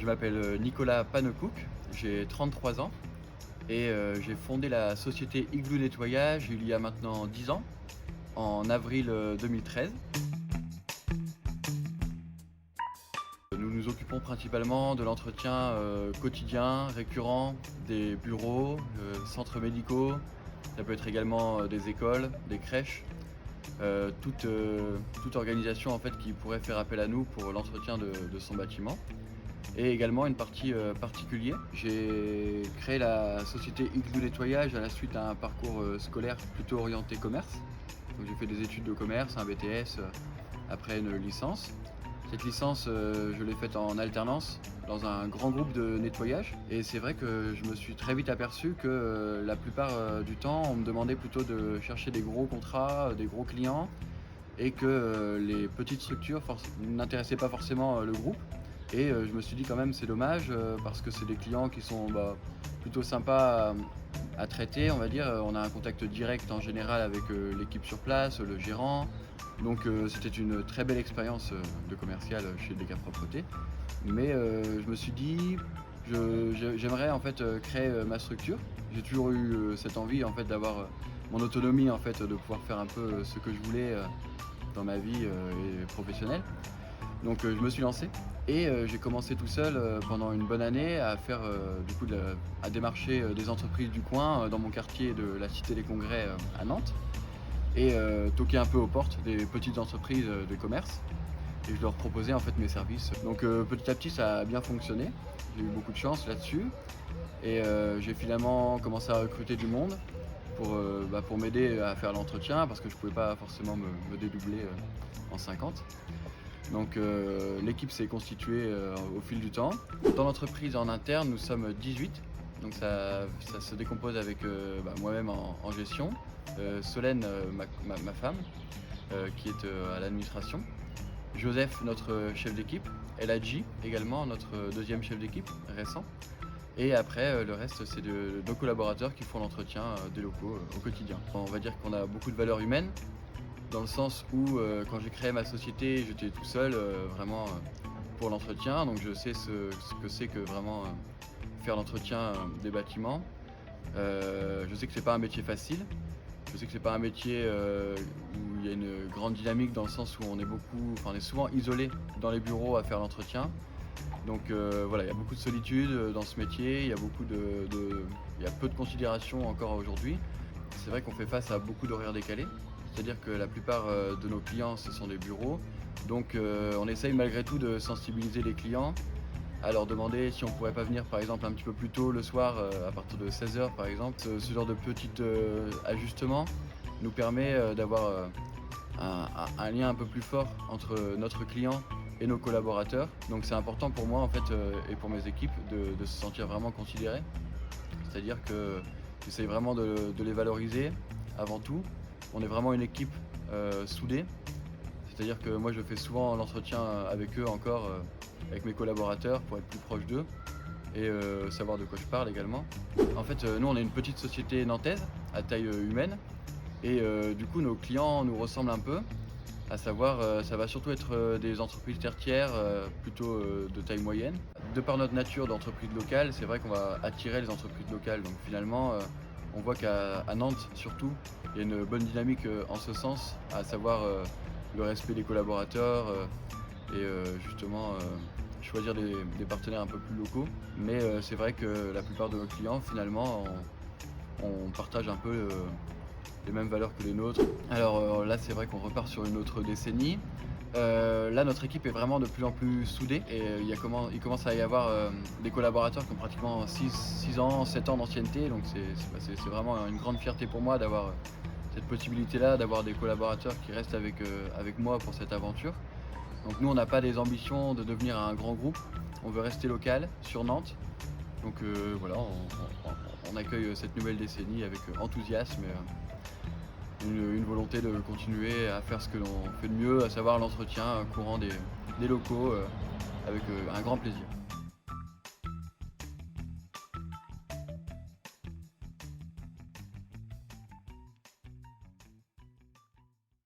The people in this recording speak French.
m'appelle Nicolas Pannekouk, j'ai 33 ans et j'ai fondé la société Igloo Nettoyage il y a maintenant 10 ans, en avril 2013. Nous nous occupons principalement de l'entretien quotidien, récurrent des bureaux, centres médicaux, ça peut être également des écoles, des crèches, toute organisation en fait qui pourrait faire appel à nous pour l'entretien de son bâtiment. Et également une partie particulier. J'ai créé la société Igloo Nettoyage à la suite d'un parcours scolaire plutôt orienté commerce. Donc j'ai fait des études de commerce, un BTS, après une licence. Cette licence, je l'ai faite en alternance dans un grand groupe de nettoyage. Et c'est vrai que je me suis très vite aperçu que la plupart du temps, on me demandait plutôt de chercher des gros contrats, des gros clients, et que les petites structures n'intéressaient pas forcément le groupe. Et je me suis dit quand même c'est dommage parce que c'est des clients qui sont plutôt sympas à traiter, on va dire. On a un contact direct en général avec l'équipe sur place, le gérant. Donc c'était une très belle expérience de commercial chez Deka Propreté. Mais je me suis dit j'aimerais en fait créer ma structure. J'ai toujours eu cette envie en fait d'avoir mon autonomie, en fait, de pouvoir faire un peu ce que je voulais dans ma vie et professionnelle. Donc je me suis lancé et j'ai commencé tout seul pendant une bonne année à faire à démarcher des entreprises du coin dans mon quartier de la Cité des Congrès à Nantes, et toquer un peu aux portes des petites entreprises de commerce, et je leur proposais en fait mes services. Donc petit à petit ça a bien fonctionné, j'ai eu beaucoup de chance là-dessus, et j'ai finalement commencé à recruter du monde pour m'aider à faire l'entretien parce que je pouvais pas forcément me dédoubler en 50. Donc l'équipe s'est constituée au fil du temps. Dans l'entreprise en interne, nous sommes 18. Donc ça se décompose avec moi-même en gestion, Solène, ma femme, qui est à l'administration, Joseph, notre chef d'équipe, Eladji également, notre deuxième chef d'équipe récent. Et après, le reste, c'est de nos collaborateurs qui font l'entretien des locaux au quotidien. On va dire qu'on a beaucoup de valeurs humaines, dans le sens où quand j'ai créé ma société, j'étais tout seul vraiment pour l'entretien. Donc je sais ce que c'est que vraiment faire l'entretien des bâtiments. Je sais que c'est pas un métier facile. Je sais que c'est pas un métier où il y a une grande dynamique, dans le sens où on est souvent isolé dans les bureaux à faire l'entretien. Donc voilà, il y a beaucoup de solitude dans ce métier, il y a peu de considération encore aujourd'hui. C'est vrai qu'on fait face à beaucoup d'horaires décalés, c'est-à-dire que la plupart de nos clients, ce sont des bureaux. Donc on essaye malgré tout de sensibiliser les clients, à leur demander si on pourrait pas venir par exemple un petit peu plus tôt le soir, à partir de 16 h par exemple. Ce genre de petits ajustements nous permet d'avoir un lien un peu plus fort entre notre client et nos collaborateurs. Donc c'est important pour moi en fait et pour mes équipes de se sentir vraiment considérés. C'est-à-dire que j'essaye vraiment de les valoriser avant tout. On est vraiment une équipe soudée. C'est-à-dire que moi je fais souvent l'entretien avec eux encore, avec mes collaborateurs, pour être plus proche d'eux et savoir de quoi je parle également. En fait, nous on est une petite société nantaise à taille humaine, et du coup nos clients nous ressemblent un peu, à savoir ça va surtout être des entreprises tertiaires plutôt de taille moyenne. De par notre nature d'entreprise locale, c'est vrai qu'on va attirer les entreprises locales. Donc finalement, on voit qu'à Nantes surtout, il y a une bonne dynamique en ce sens, à savoir le respect des collaborateurs et justement choisir des partenaires un peu plus locaux. Mais c'est vrai que la plupart de nos clients, finalement, on partage un peu les mêmes valeurs que les nôtres. Alors là, c'est vrai qu'on repart sur une autre décennie. Là, notre équipe est vraiment de plus en plus soudée, et il commence à y avoir des collaborateurs qui ont pratiquement 6 ans, 7 ans d'ancienneté. Donc c'est vraiment une grande fierté pour moi d'avoir cette possibilité-là, d'avoir des collaborateurs qui restent avec moi pour cette aventure. Donc nous, on n'a pas des ambitions de devenir un grand groupe, on veut rester local sur Nantes. Donc voilà, on accueille cette nouvelle décennie avec enthousiasme et une volonté de continuer à faire ce que l'on fait de mieux, à savoir l'entretien courant des locaux avec un grand plaisir.